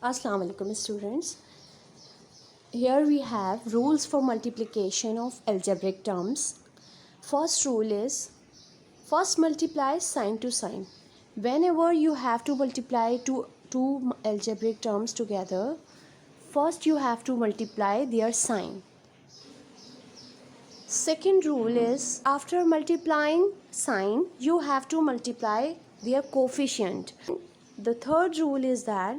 Assalamu alaikum students. Here we have rules for multiplication of algebraic terms. First rule is first multiply sign to sign. Whenever you have to multiply two algebraic terms together, first you have to multiply their sign. Second rule is after multiplying sign, you have to multiply their coefficient. The third rule is that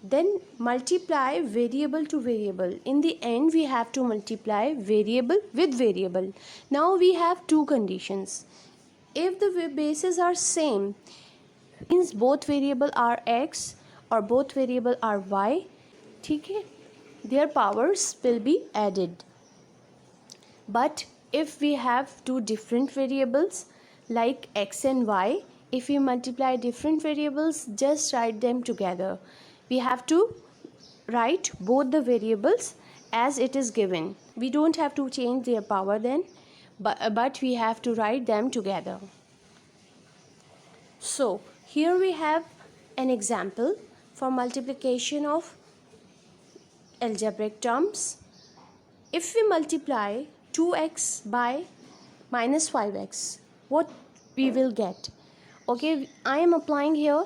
then multiply variable to variable. In the end, we have to multiply variable with variable. Now we have two conditions. If the bases are same, means both variable are x or both variable are y, ठीक है, their powers will be added. But if we have two different variables like x and y, if we multiply different variables, just write them together. We have to write both the variables as it is given. We don't have to change their power then, but we have to write them together. So here we have an example for multiplication of algebraic terms. If we multiply 2x by minus 5x, what we will get? Okay, I am applying here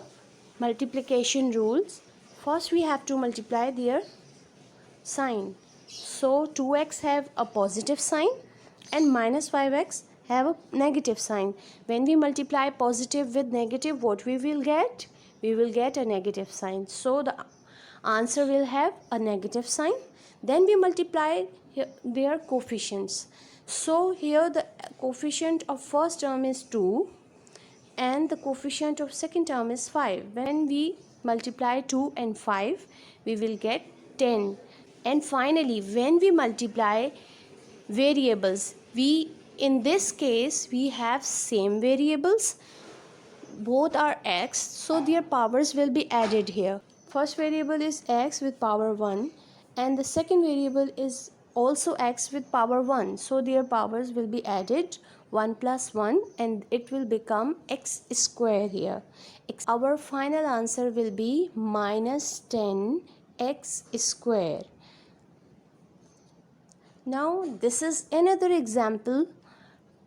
multiplication rules. First we have to multiply their sign. So 2x have a positive sign and minus 5x have a negative sign. When we multiply positive with negative, what we will get? We will get a negative sign. So the answer will have a negative sign. Then we multiply their coefficients. So here the coefficient of first term is 2 and the coefficient of second term is 5. When we multiply 2 and 5, we will get 10. And finally, when we multiply variables, in this case we have same variables, both are x, so their powers will be added here. First variable is x with power 1 and the second variable is also x with power 1, so their powers will be added, 1 plus 1, and it will become x square here. Our final answer will be minus 10x square. Now this is another example.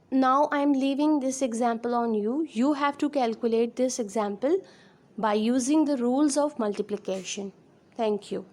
Now I am leaving this example on you. You have to calculate this example by using the rules of multiplication. Thank you.